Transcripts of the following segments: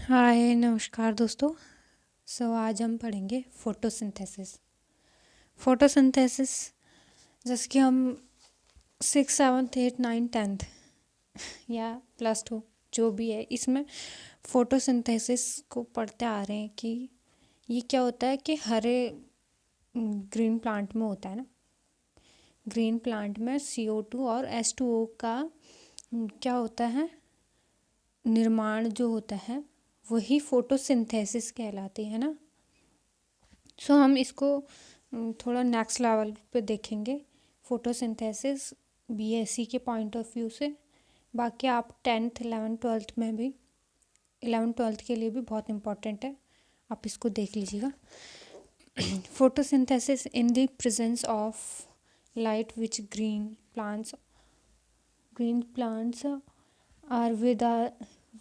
हाय नमस्कार दोस्तों। आज हम पढ़ेंगे फोटोसिंथेसिस। फोटोसिंथेसिस जैसे कि हम 6 7 8 9 10th या +2 जो भी है इसमें फोटोसिंथेसिस को पढ़ते आ रहे हैं कि ये क्या होता है कि हरे ग्रीन प्लांट में होता है ना। ग्रीन प्लांट में CO2 और H2O का क्या होता है, निर्माण जो होता है वही फोटोसिंथेसिस कहलाती है ना। हम इसको थोड़ा नेक्स्ट लेवल पे देखेंगे फोटोसिंथेसिस BSc के पॉइंट ऑफ व्यू से। बाकी आप 10th 11th 12th में भी 11th 12th के लिए भी बहुत इम्पोर्टेंट है, आप इसको देख लीजिएगा। Photosynthesis in the presence of light which green plants are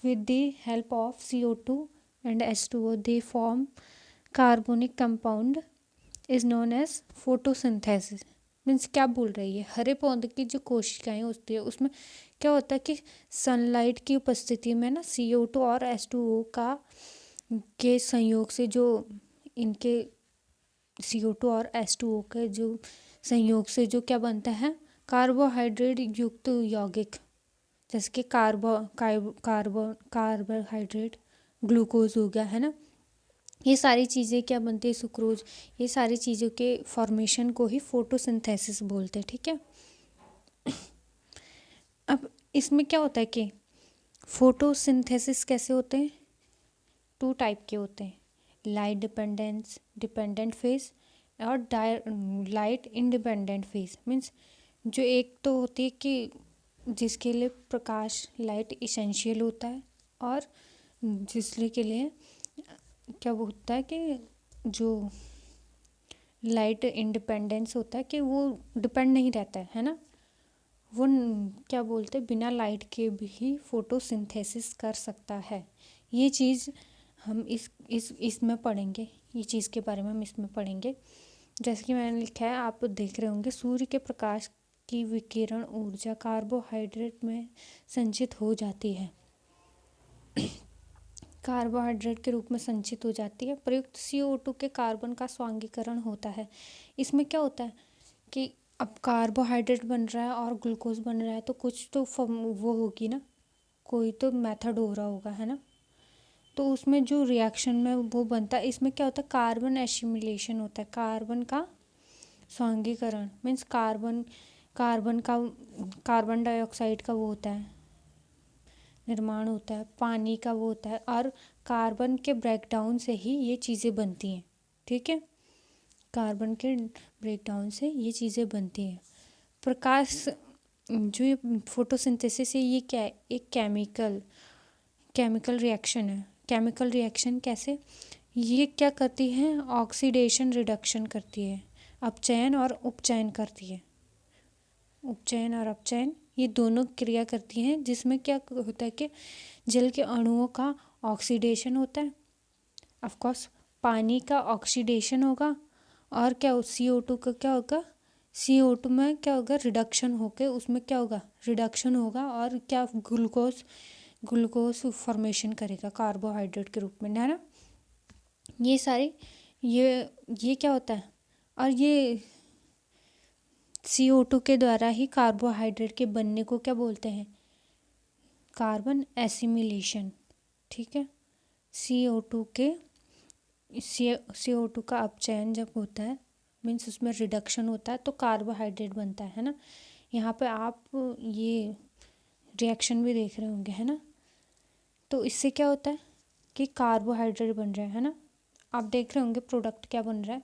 with the help of CO2 and H2O they form carbonic compound is known as photosynthesis। Means क्या बोल रही है, हरे पौधे की जो कोशिकाएं होती है उसमें क्या होता है कि सनलाइट की उपस्थिति में ना CO2 और H2O का के संयोग से जो इनके CO2 और H2O के जो संयोग से जो क्या बनता है, कार्बोहाइड्रेट युक्त यौगिक, जैसे कि कार्बोहाइड्रेट ग्लूकोज हो गया है ना। ये सारी चीज़ें क्या बनती है, सुक्रोज, ये सारी चीज़ों के फॉर्मेशन को ही फोटोसिंथेसिस बोलते हैं। ठीक है। अब इसमें क्या होता है कि फोटोसिंथेसिस कैसे होते हैं, 2 टाइप के होते हैं, लाइट डिपेंडेंट फेज और लाइट इंडिपेंडेंट फेज। मीन्स जो एक तो होती है कि जिसके लिए प्रकाश लाइट इसेंशियल होता है, और जिसके के लिए क्या होता है कि जो लाइट इंडिपेंडेंस होता है कि वो डिपेंड नहीं रहता है ना। वो क्या बोलते हैं, बिना लाइट के भी फोटोसिंथेसिस कर सकता है। ये चीज़ हम इसमें पढ़ेंगे, ये चीज़ के बारे में हम इसमें पढ़ेंगे। जैसे कि मैंने लिखा है, आप देख रहे होंगे, सूर्य के प्रकाश की विकिरण ऊर्जा कार्बोहाइड्रेट में संचित हो जाती है, कार्बोहाइड्रेट के रूप में संचित हो जाती है। प्रयुक्त CO2 के कार्बन का स्वांगीकरण होता है। इसमें क्या होता है कि अब कार्बोहाइड्रेट बन रहा है और ग्लूकोज बन रहा है तो कुछ तो वो होगी ना, कोई तो मेथड हो रहा होगा है ना। तो उसमें जो रिएक्शन में वो बनता है, इसमें क्या होता है, कार्बन एसिमिलेशन होता है, कार्बन का स्वांगीकरण। मीन्स कार्बन का कार्बन डाइऑक्साइड का वो होता है, निर्माण होता है, पानी का वो होता है, और कार्बन के ब्रेकडाउन से ही ये चीज़ें बनती हैं। ठीक है, कार्बन के ब्रेकडाउन से ये चीज़ें बनती हैं। प्रकाश जो ये फोटोसिंथेसिस है, ये क्या है, एक केमिकल रिएक्शन है। केमिकल रिएक्शन कैसे, ये क्या करती है, ऑक्सीडेशन रिडक्शन करती है, अपचयन और उपचयन करती है। उपचयन और अपचयन ये दोनों क्रिया करती हैं, जिसमें क्या होता है कि जल के अणुओं का ऑक्सीडेशन होता है, ऑफ कोर्स पानी का ऑक्सीडेशन होगा, और क्या CO2 का क्या होगा, CO2 में क्या होगा, रिडक्शन होके उसमें क्या होगा, रिडक्शन होगा, और क्या ग्लूकोज फॉर्मेशन करेगा कार्बोहाइड्रेट के रूप में, है ना। ये सारी ये क्या होता है, और ये CO2 के द्वारा ही कार्बोहाइड्रेट के बनने को क्या बोलते हैं, कार्बन एसिमिलेशन। ठीक है, CO2 के CO2 का अपचयन जब होता है, मीन्स उसमें रिडक्शन होता है, तो कार्बोहाइड्रेट बनता है ना। यहाँ पे आप ये रिएक्शन भी देख रहे होंगे है ना। तो इससे क्या होता है कि कार्बोहाइड्रेट बन रहा है ना, आप देख रहे होंगे प्रोडक्ट क्या बन रहा है।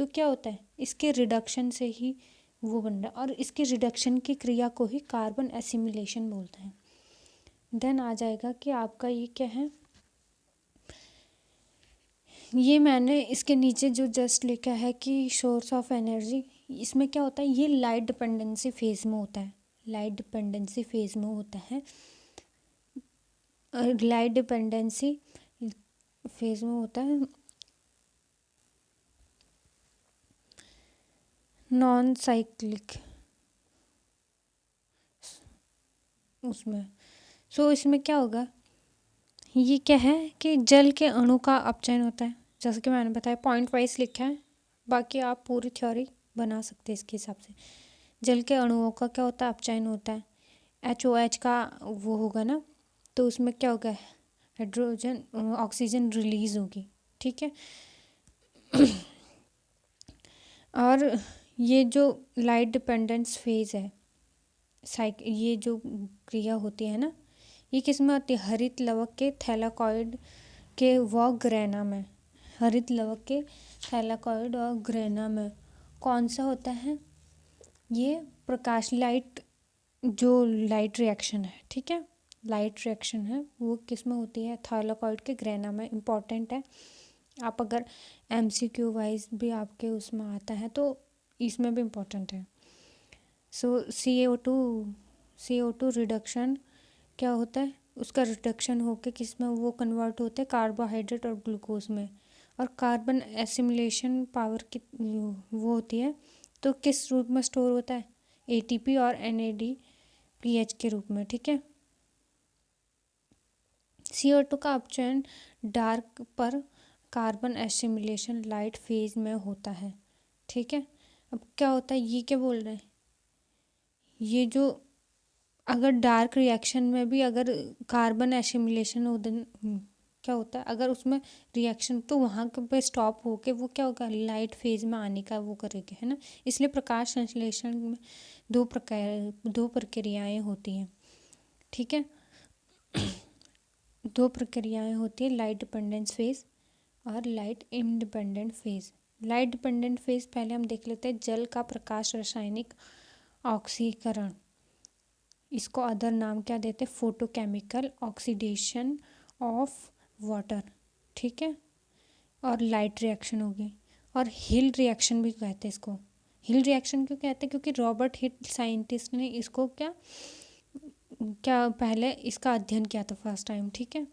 क्या होता है, इसके रिडक्शन से ही वो बन रहा है, और इसके रिडक्शन की क्रिया को ही कार्बन एसिमिलेशन बोलते हैं। देन आ जाएगा कि आपका ये क्या है, ये मैंने इसके नीचे जो जस्ट लिखा है कि सोर्स ऑफ एनर्जी, इसमें क्या होता है, ये लाइट डिपेंडेंसी फेज में होता है, लाइट डिपेंडेंसी फेज में होता है, लाइट डिपेंडेंसी फेज में होता है, नॉन साइक्लिक उसमें। इसमें क्या होगा, ये क्या है कि जल के अणु का अपचयन होता है, जैसे कि मैंने बताया पॉइंट वाइज लिखा है, बाकी आप पूरी थ्योरी बना सकते हैं इसके हिसाब से। जल के अणुओं का क्या होता है, अपचयन होता है। HOH का वो होगा ना, तो उसमें क्या होगा, हाइड्रोजन ऑक्सीजन रिलीज होगी, ठीक है। और ये जो लाइट डिपेंडेंस फेज है, ये जो क्रिया होती है ना, ये किस में होती है, हरित लवक के थैलाकॉइड के व ग्रेना में। हरित लवक के थैलाकॉइड और ग्रेना में कौन सा होता है, ये प्रकाश लाइट, जो लाइट रिएक्शन है, ठीक है, लाइट रिएक्शन है वो किस में होती है, थैलाकॉइड के ग्रेना में। इम्पॉर्टेंट है, आप अगर MCQ वाइज भी आपके उसमें आता है तो इसमें भी इम्पोर्टेंट है। सो CO2 रिडक्शन क्या होता है, उसका रिडक्शन होके किस में वो कन्वर्ट होते हैं, कार्बोहाइड्रेट और ग्लूकोज में। और कार्बन एसिमिलेशन पावर की वो होती है, तो किस रूप में स्टोर होता है, ATP और NADPH के रूप में, ठीक है। CO2 का अपचयन डार्क पर कार्बन एसिमिलेशन लाइट फेज में होता है, ठीक है। अब क्या होता है, ये क्या बोल रहे हैं, ये जो अगर डार्क रिएक्शन में भी अगर कार्बन एसिमिलेशन हो क्या होता है, अगर उसमें रिएक्शन तो वहाँ पे स्टॉप होके वो क्या होगा, लाइट फेज में आने का वो करेगा, है ना। इसलिए प्रकाश संश्लेषण में दो प्रक्रियाएं होती हैं, ठीक है। दो प्रक्रियाएं होती है, लाइट डिपेंडेंस फेज और light independent phase. Light dependent phase पहले हम देख लेते हैं, जल का प्रकाश रासायनिक ऑक्सीकरण, इसको अदर नाम क्या देते हैं, फोटोकेमिकल ऑक्सीडेशन ऑफ वाटर, ठीक है। और लाइट रिएक्शन होगी, और हिल रिएक्शन भी कहते हैं इसको। हिल रिएक्शन क्यों कहते हैं, क्योंकि रॉबर्ट हिल साइंटिस्ट ने इसको क्या क्या पहले इसका अध्ययन किया था फर्स्ट टाइम, ठीक है।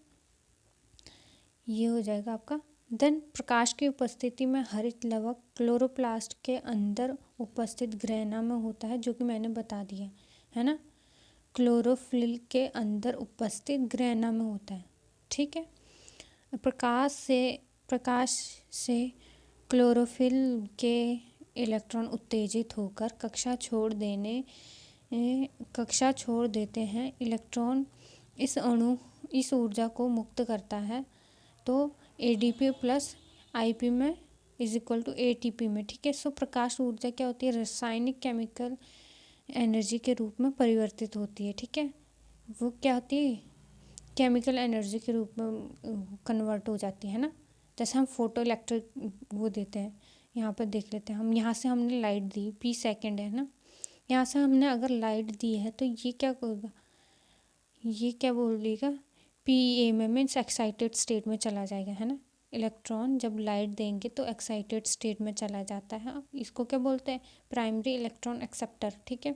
ये हो जाएगा आपका। देन प्रकाश की उपस्थिति में हरित लवक क्लोरोप्लास्ट के अंदर उपस्थित ग्रहणा में होता है, जो कि मैंने बता दिया है ना, क्लोरोफिल के अंदर उपस्थित ग्रहणा में होता है, ठीक है। प्रकाश से क्लोरोफिल के इलेक्ट्रॉन उत्तेजित होकर कक्षा छोड़ देते हैं। इलेक्ट्रॉन इस ऊर्जा को मुक्त करता है, तो ADP प्लस IP में इज इक्वल टू ATP में, ठीक है। सो प्रकाश ऊर्जा क्या होती है, रासायनिक केमिकल एनर्जी के रूप में परिवर्तित होती है, ठीक है। वो क्या होती है, केमिकल एनर्जी के रूप में कन्वर्ट हो जाती है ना। जैसे हम फोटो इलेक्ट्रिक वो देते हैं, यहाँ पर देख लेते हैं हम, यहाँ से हमने लाइट दी, P सेकेंड है ना, यहाँ से हमने अगर लाइट दी है तो ये क्या होगा, ये क्या बोलेगा, PA में मीन्स एक्साइटेड स्टेट में चला जाएगा, है ना। इलेक्ट्रॉन जब लाइट देंगे तो एक्साइटेड स्टेट में चला जाता है, इसको क्या बोलते हैं, प्राइमरी इलेक्ट्रॉन एक्सेप्टर, ठीक है।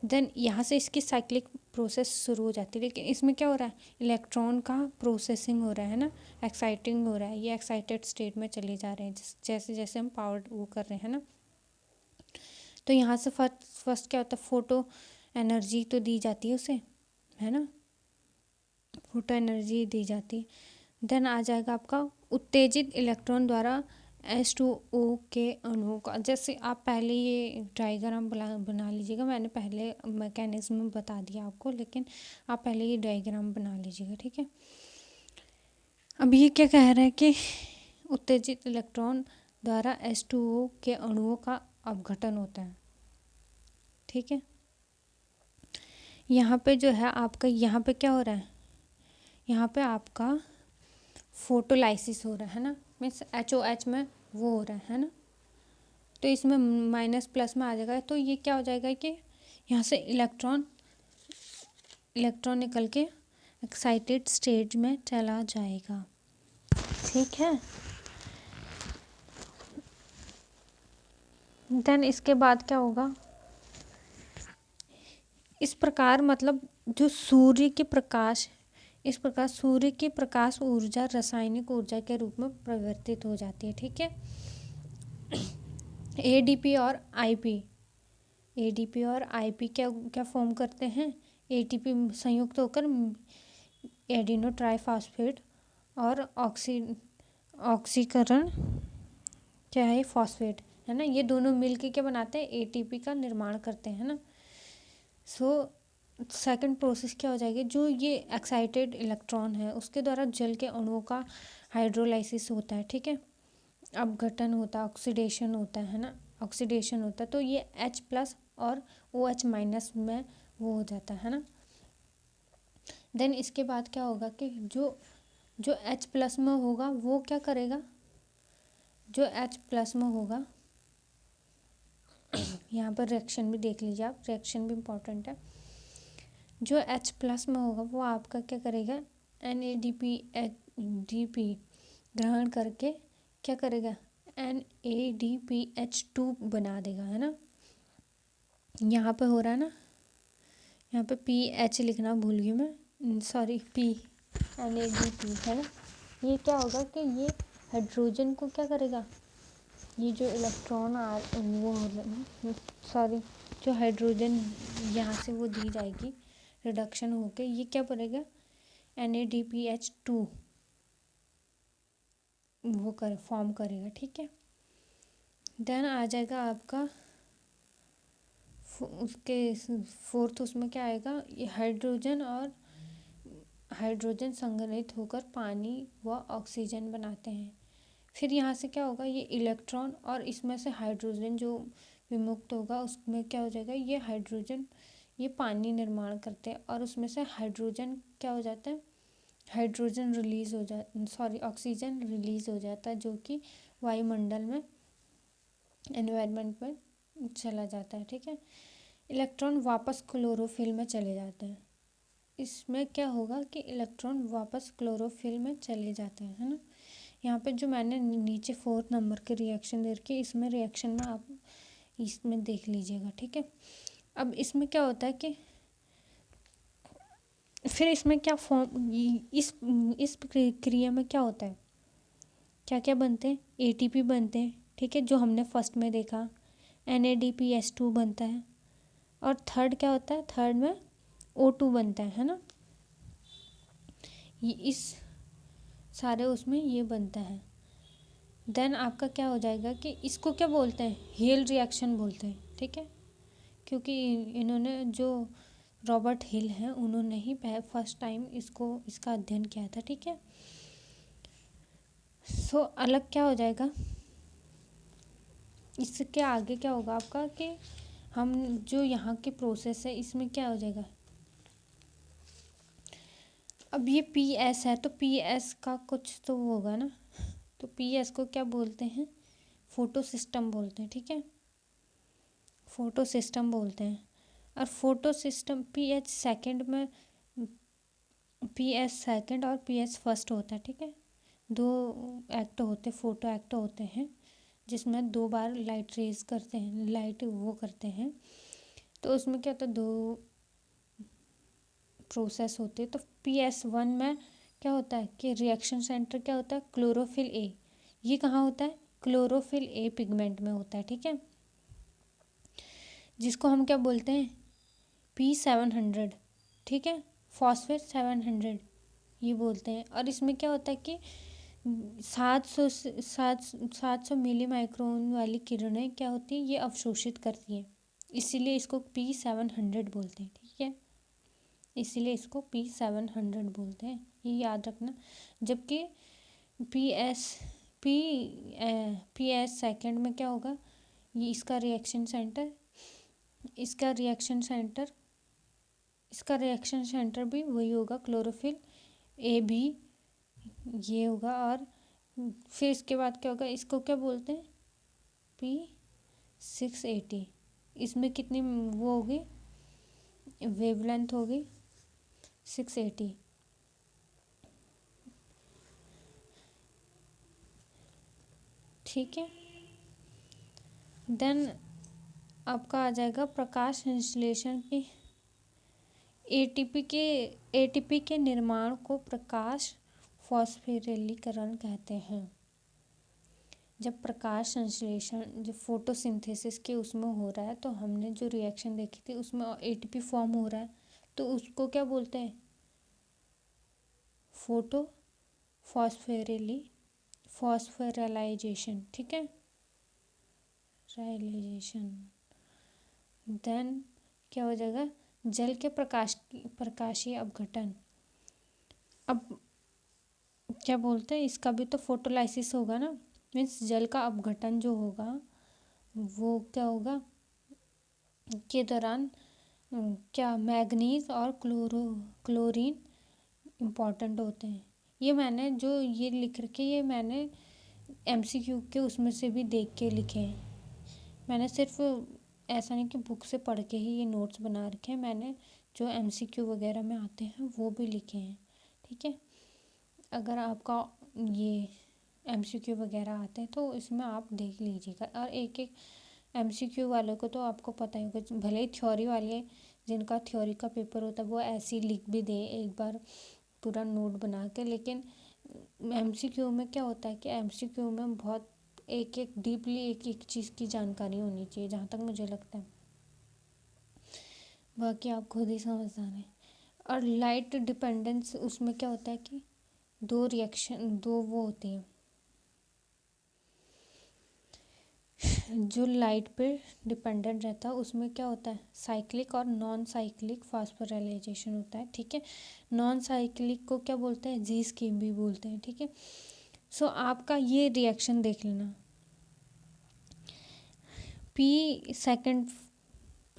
देन यहाँ से इसकी साइक्लिक प्रोसेस शुरू हो जाती है, लेकिन इसमें क्या हो रहा है, इलेक्ट्रॉन का प्रोसेसिंग हो रहा है ना, एक्साइटिंग हो रहा है, ये एक्साइटेड स्टेट में चले जा रहे हैं जैसे जैसे हम पावर वो कर रहे हैं ना। तो यहाँ से फर्स्ट क्या होता है, फोटो एनर्जी तो दी जाती है उसे, है ना, फोटो एनर्जी दी जाती है। देन आ जाएगा आपका उत्तेजित इलेक्ट्रॉन द्वारा H2O के अणुओं का। जैसे आप पहले ये डायग्राम बना लीजिएगा, मैंने पहले मैकेनिज्म बता दिया आपको, लेकिन आप पहले ये डायग्राम बना लीजिएगा, ठीक है। अब ये क्या कह रहा है कि उत्तेजित इलेक्ट्रॉन द्वारा H2O के अणुओं का अपघटन होता है, ठीक है। यहाँ पे जो है आपका, यहाँ पे क्या हो रहा है, यहाँ पे आपका फोटोलाइसिस हो रहा है ना, मीन्स HOH में वो हो रहा है ना, तो इसमें माइनस प्लस में आ जाएगा, तो ये क्या हो जाएगा कि यहाँ से इलेक्ट्रॉन निकल के एक्साइटेड स्टेज में चला जाएगा, ठीक है। देन इसके बाद क्या होगा, इस प्रकार मतलब जो सूर्य के प्रकाश, इस प्रकार सूर्य की प्रकाश ऊर्जा रासायनिक ऊर्जा के रूप में परिवर्तित हो जाती है, ठीक है। ADP और IP क्या क्या फॉर्म करते हैं, ATP संयुक्त होकर एडिनो ट्राइफॉस्फेट और ऑक्सीकरण क्या है, फॉस्फेट है ना, ये दोनों मिलके क्या बनाते हैं, एटीपी का निर्माण करते हैं ना। सो सेकंड प्रोसेस क्या हो जाएगी, जो ये एक्साइटेड इलेक्ट्रॉन है उसके द्वारा जल के अणुओं का हाइड्रोलाइसिस होता है, ठीक है, अपघटन होता है, ऑक्सीडेशन होता है ना, ऑक्सीडेशन होता है, तो ये H+ और OH- में वो हो जाता है ना। देन इसके बाद क्या होगा कि जो जो H+ में होगा वो क्या करेगा, जो H+ में होगा यहाँ पर रिएक्शन भी देख लीजिए आप, रिएक्शन भी इम्पोर्टेंट है। जो H+ में होगा वो आपका क्या करेगा, NADPH ग्रहण करके क्या करेगा, NADPH2 बना देगा, है ना। यहाँ पे हो रहा है ना, यहाँ पे PH लिखना भूल गई मैं, सॉरी, NADP है ना। ये क्या होगा कि ये हाइड्रोजन को क्या करेगा, ये जो इलेक्ट्रॉन वो सॉरी, जो हाइड्रोजन यहाँ से वो दी जाएगी रिडक्शन होके, ये क्या बनेगा, NADPH2 वो फॉर्म करेगा, ठीक है। देन आ जाएगा आपका उसके फोर्थ, उसमें क्या आएगा, ये हाइड्रोजन संघनित होकर पानी व ऑक्सीजन बनाते हैं। फिर यहाँ से क्या होगा, ये इलेक्ट्रॉन और इसमें से हाइड्रोजन जो विमुक्त होगा उसमें क्या हो जाएगा, ये हाइड्रोजन ये पानी निर्माण करते हैं और उसमें से हाइड्रोजन क्या हो जाता है, हाइड्रोजन रिलीज हो जाता, सॉरी, ऑक्सीजन रिलीज हो जाता है, जो कि वायुमंडल में, एनवायरनमेंट में चला जाता है, ठीक है। इलेक्ट्रॉन वापस क्लोरोफिल में चले जाते हैं। इसमें क्या होगा कि इलेक्ट्रॉन वापस क्लोरोफिल में चले जाते हैं, है ना। यहाँ पे जो मैंने नीचे 4 नंबर के रिएक्शन दे रखी, इसमें रिएक्शन में आप इसमें देख लीजिएगा, ठीक है। अब इसमें क्या होता है कि फिर इसमें क्या फॉर्म, इस क्रिया में क्या होता है, क्या क्या बनते हैं, ATP बनते हैं, ठीक है, जो हमने फर्स्ट में देखा, NADPH2 बनता है, और थर्ड क्या होता है, थर्ड में O2 बनता है ना। ये इस सारे उसमें ये बनता है। देन आपका क्या हो जाएगा कि इसको क्या बोलते हैं, हेल रिएक्शन बोलते हैं, ठीक है, क्योंकि इन्होंने जो रॉबर्ट हिल हैं उन्होंने ही फर्स्ट टाइम इसका अध्ययन किया था, ठीक है। सो अलग क्या हो जाएगा, इसके आगे क्या होगा आपका कि हम जो यहाँ के प्रोसेस है इसमें क्या हो जाएगा, अब ये PS है तो PS का कुछ तो वो होगा ना, तो PS को क्या बोलते हैं, फोटो सिस्टम बोलते हैं, ठीक है, फोटो सिस्टम बोलते हैं। और फोटो सिस्टम PS सेकंड और PS फर्स्ट होता है, ठीक है, दो एक्ट होते, फोटो एक्ट होते हैं जिसमें 2 बार लाइट रेज करते हैं, लाइट वो करते हैं, तो उसमें क्या होता है, 2 प्रोसेस होते हैं। तो PS1 में क्या होता है कि रिएक्शन सेंटर क्या होता है, क्लोरोफिल A, ये कहाँ होता है, क्लोरोफिल A पिगमेंट में होता है, ठीक है, जिसको हम क्या बोलते हैं, P700, ठीक है, फॉस्फेट 700 ये बोलते हैं। और इसमें क्या होता है कि 700 मिली माइक्रोन वाली किरणें क्या होती हैं, ये अवशोषित करती हैं, इसीलिए इसको P700 बोलते हैं, ठीक है, इसीलिए इसको P700 बोलते हैं, ये याद रखना। जबकि PS पी PS सेकंड में क्या होगा, ये इसका रिएक्शन सेंटर भी वही होगा, क्लोरोफिल A भी ये होगा। और फिर इसके बाद क्या होगा, इसको क्या बोलते हैं, P680, इसमें कितनी वो होगी, वेवलेंथ होगी 680, ठीक है। देन आपका आ जाएगा प्रकाश संश्लेषण की, एटीपी के निर्माण को प्रकाश फॉस्फोरिलीकरण कहते हैं। जब प्रकाश संश्लेषण, जब फोटोसिंथेसिस के उसमें हो रहा है, तो हमने जो रिएक्शन देखी थी उसमें ATP फॉर्म हो रहा है, तो उसको क्या बोलते हैं, फोटो फॉस्फोराइलेशन, ठीक है, राइलेशन। देन क्या हो जाएगा, जल के प्रकाशीय अपघटन। अब क्या बोलते हैं, इसका भी तो फोटोलाइसिस होगा ना, मीन्स जल का अपघटन जो होगा वो क्या होगा के दौरान, क्या मैग्नीज और क्लोरीन इम्पॉर्टेंट होते हैं। ये मैंने जो ये लिख रखे, ये मैंने एमसीक्यू के उसमें से भी देख के लिखे हैं। मैंने सिर्फ ऐसा नहीं कि बुक से पढ़ के ही ये नोट्स बना रखे हैं, मैंने जो एमसीक्यू वगैरह में आते हैं वो भी लिखे हैं, ठीक है। अगर आपका ये एमसीक्यू वगैरह आते हैं तो इसमें आप देख लीजिएगा। और एक एक एमसीक्यू वालों को तो आपको पता ही होगा, भले ही थ्योरी वाले जिनका थ्योरी का पेपर होता है वो ऐसे ही लिख भी दे एक बार पूरा नोट बना के, लेकिन एमसीक्यू में क्या होता है कि एमसीक्यू में बहुत एक एक डीपली एक एक चीज़ की जानकारी होनी चाहिए, जहाँ तक मुझे लगता है। बाकी आप खुद ही समझदार हैं। और लाइट डिपेंडेंस, उसमें क्या होता है कि दो वो होती हैं जो लाइट पे डिपेंडेंट रहता है, उसमें क्या होता है, साइक्लिक और नॉन साइक्लिक फास्फोराइलेशन होता है, ठीक है। नॉन साइक्लिक को क्या बोलते हैं, जी स्कीम भी बोलते हैं, ठीक है। सो आपका ये रिएक्शन देख लेना, पी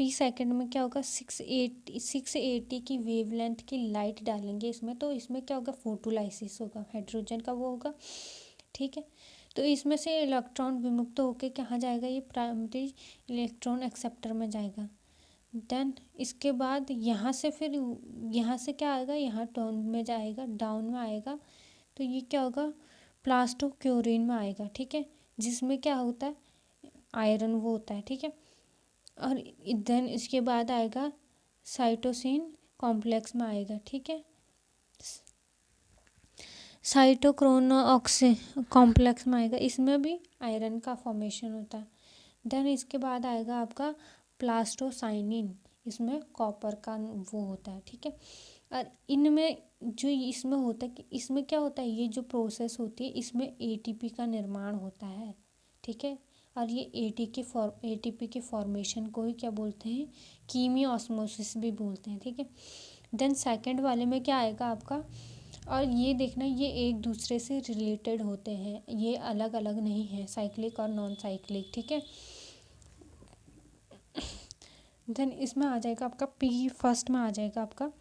सेकंड में क्या होगा, 680 की वेवलेंथ की लाइट डालेंगे इसमें, तो इसमें क्या होगा, फोटोलाइसिस होगा, हाइड्रोजन का वो होगा, ठीक है। तो इसमें से इलेक्ट्रॉन विमुक्त होकर कहाँ जाएगा, ये प्राइमरी इलेक्ट्रॉन एक्सेप्टर में जाएगा। देन इसके बाद यहाँ से फिर यहाँ से क्या आएगा, यहाँ डाउन में जाएगा, डाउन में आएगा, तो ये क्या होगा, प्लास्टो क्लोरीन में आएगा, ठीक है, जिसमें क्या होता है, आयरन वो होता है, ठीक है। और देन इसके बाद आएगा साइटोसिन कॉम्प्लेक्स में आएगा, ठीक है, साइटोक्रोम ऑक्सी कॉम्प्लेक्स में आएगा, इसमें भी आयरन का फॉर्मेशन होता है। देन इसके बाद आएगा आपका प्लास्टोसाइनिन, इसमें कॉपर का वो होता है, ठीक है। और इनमें जो इसमें होता है कि इसमें क्या होता है, ये जो प्रोसेस होती है इसमें एटीपी का निर्माण होता है, ठीक है। और ये एटीपी के फॉर्मेशन को ही क्या बोलते हैं, कीमी ऑस्मोसिस भी बोलते हैं, ठीक है। देन सेकंड वाले में क्या आएगा आपका, और ये देखना ये एक दूसरे से रिलेटेड होते हैं, ये अलग अलग नहीं है, साइक्लिक और नॉन साइक्लिक, ठीक है। देन इसमें आ जाएगा आपका पी फर्स्ट में आ जाएगा आपका,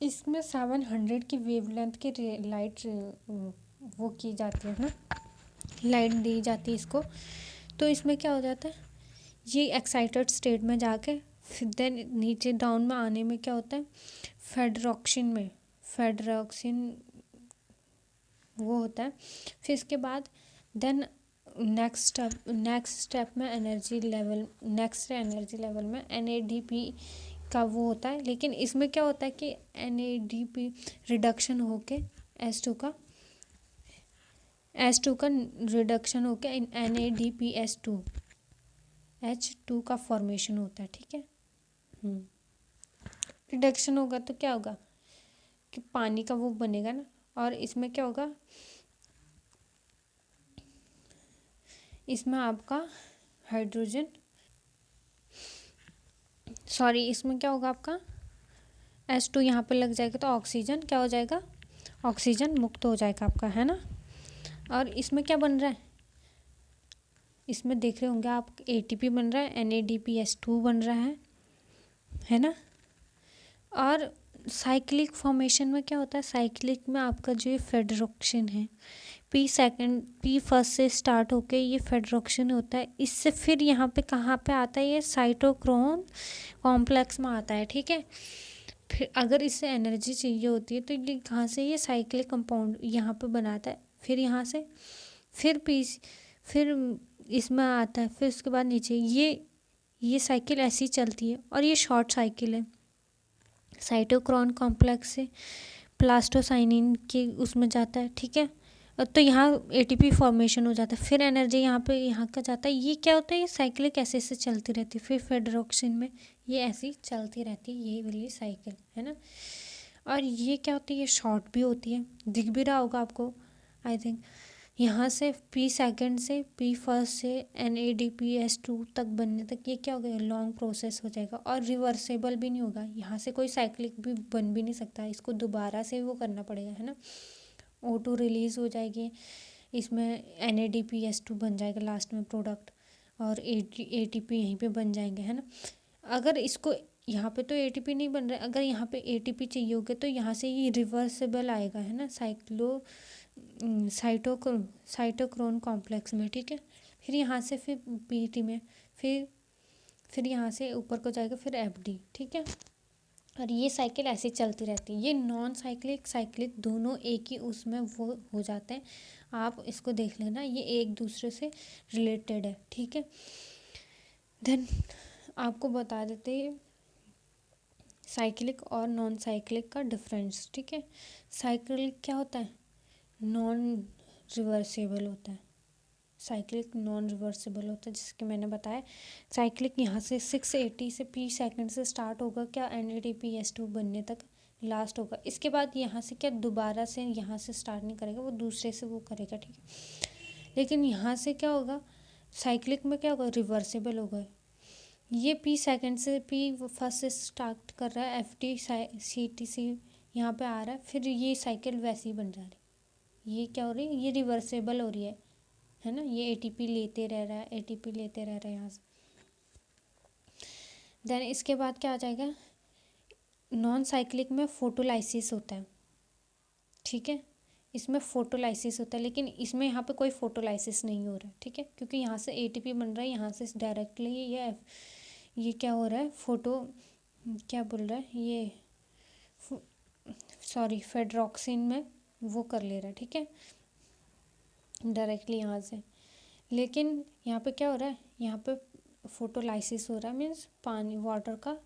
इसमें 700 की वेवलेंथ की लाइट वो की जाती है ना, लाइट दी जाती है इसको। तो इसमें क्या हो जाता है, ये एक्साइटेड स्टेट में जाके फिर देन नीचे डाउन में आने में क्या होता है, फेडरॉक्सिन वो होता है। फिर इसके बाद देन नेक्स्ट स्टेप में एनर्जी लेवल में NADP का वो होता है, लेकिन इसमें क्या होता है कि NADP रिडक्शन होके S2 का रिडक्शन होके NADPH2 का फॉर्मेशन होता है, ठीक है। रिडक्शन होगा तो क्या होगा कि पानी का वो बनेगा ना, और इसमें क्या होगा, इसमें आपका हाइड्रोजन इसमें क्या होगा आपका S2 यहाँ पे लग जाएगा, तो ऑक्सीजन क्या हो जाएगा, ऑक्सीजन मुक्त हो जाएगा आपका, है ना। और इसमें क्या बन रहा है, इसमें देख रहे होंगे आप ATP बन रहा है, NADPH2 बन रहा है ना। और साइक्लिक फॉर्मेशन में क्या होता है, साइक्लिक में आपका जो ये फेडरॉक्सिन है, पी फर्स्ट से स्टार्ट होके ये फेडरॉक्सिन होता है, इससे फिर यहाँ पे कहाँ पे आता है, ये साइटोक्रोम कॉम्प्लेक्स में आता है, ठीक है। फिर अगर इससे एनर्जी चाहिए होती है तो ये कहाँ से, ये साइक्लिक कंपाउंड यहाँ पे बनाता है, फिर यहाँ से फिर इसमें आता है, फिर उसके बाद नीचे ये साइकिल ऐसी चलती है, और ये शॉर्ट साइकिल है, साइटोक्रोम कॉम्प्लेक्स से प्लास्टोसाइनिन के उसमें जाता है, ठीक है। तो यहाँ ATP फॉर्मेशन हो जाता है, फिर एनर्जी यहाँ का जाता है, ये क्या होता है, ये साइक्लिक ऐसे से चलती रहती है, फिर फेडरॉक्सिन में ये ऐसी चलती रहती है, ये वाली साइकिल है ना। और ये क्या होती है, शॉर्ट भी होती है, दिख भी रहा होगा आपको आई थिंक। यहाँ से पी सेकंड से पी फर्स्ट से NADPH2 तक बनने तक ये क्या हो गया, लॉन्ग प्रोसेस हो जाएगा और रिवर्सेबल भी नहीं होगा। यहाँ से कोई साइक्लिक भी बन भी नहीं सकता, इसको दोबारा से वो करना पड़ेगा, है ना। O2 रिलीज़ हो जाएगी, इसमें NADPH2 बन जाएगा लास्ट में प्रोडक्ट, और ATP यहीं पे बन जाएंगे, है ना। अगर इसको यहाँ पे तो ATP नहीं बन रहा है, अगर यहाँ पे ATP चाहिए होगा तो यहाँ से ये रिवर्सेबल आएगा, है ना, साइटोक्रोम कॉम्प्लेक्स में, ठीक है। फिर यहाँ से फिर PET में, फिर यहाँ से ऊपर को जाएगा, फिर FD, ठीक है। और ये साइकिल ऐसे चलती रहती है। ये नॉन साइक्लिक साइक्लिक दोनों एक ही उसमें वो हो जाते हैं। आप इसको देख लेना, ये एक दूसरे से रिलेटेड है, ठीक है। देन आपको बता देते हैं साइक्लिक और नॉन साइक्लिक का डिफरेंस, ठीक है। साइक्लिक क्या होता है, नॉन रिवर्सेबल होता है। साइक्लिक नॉन रिवर्सेबल होता है, जिसके मैंने बताया। साइक्लिक यहाँ से 680 से P सेकंड से स्टार्ट होगा क्या, NADPH2 बनने तक लास्ट होगा। इसके बाद यहाँ से क्या दोबारा से यहाँ से स्टार्ट नहीं करेगा, वो दूसरे से वो करेगा, ठीक है। लेकिन यहाँ से क्या होगा, साइक्लिक में क्या होगा, रिवर्सेबल होगा। ये P सेकंड से P फर्स्ट से स्टार्ट कर रहा है, FT CTC यहाँ पे आ रहा है, फिर ये साइकिल वैसे ही बन जा रही है। ये क्या हो रही है, ये रिवर्सेबल हो रही है ना। ये ATP लेते रह रहा है, ATP लेते रह रहा है यहाँ से। देन इसके बाद क्या आ जाएगा, नॉन साइक्लिक में फोटोलाइसिस होता है, ठीक है। इसमें फोटोलाइसिस होता है, लेकिन इसमें यहाँ पे कोई फोटोलाइसिस नहीं हो रहा है, ठीक है, क्योंकि यहाँ से ATP बन रहा है, यहाँ से डायरेक्टली ये क्या हो रहा है, क्या बोल रहा है ये, सॉरी, फेड्रोक्सिन में वो कर ले रहा है, ठीक है, डायरेक्टली यहाँ से। लेकिन यहाँ पे क्या हो रहा है, यहाँ पे फोटोलाइसिस हो रहा है, मीन्स पानी वाटर का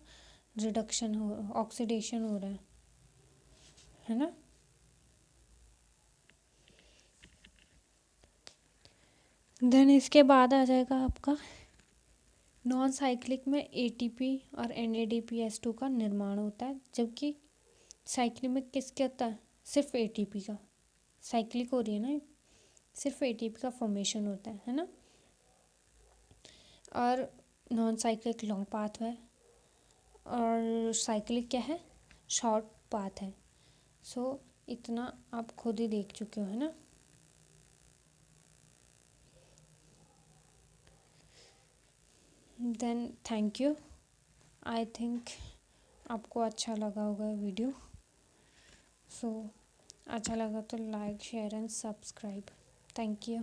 रिडक्शन हो, ऑक्सीडेशन हो रहा है ना। देन इसके बाद आ जाएगा आपका नॉन साइक्लिक में ATP और NADPH2 का निर्माण होता है, जबकि साइक्लिक में किसके होता है, सिर्फ ATP का। साइक्लिक हो रही है ना, सिर्फ ATP का फॉर्मेशन होता है ना। और नॉन साइक्लिक लॉन्ग पाथ है और साइक्लिक क्या है, शॉर्ट पाथ है। सो इतना आप खुद ही देख चुके हो, है ना। Then thank you, I think आपको अच्छा लगा होगा वीडियो। सो अच्छा लगा तो like share and subscribe. Thank you.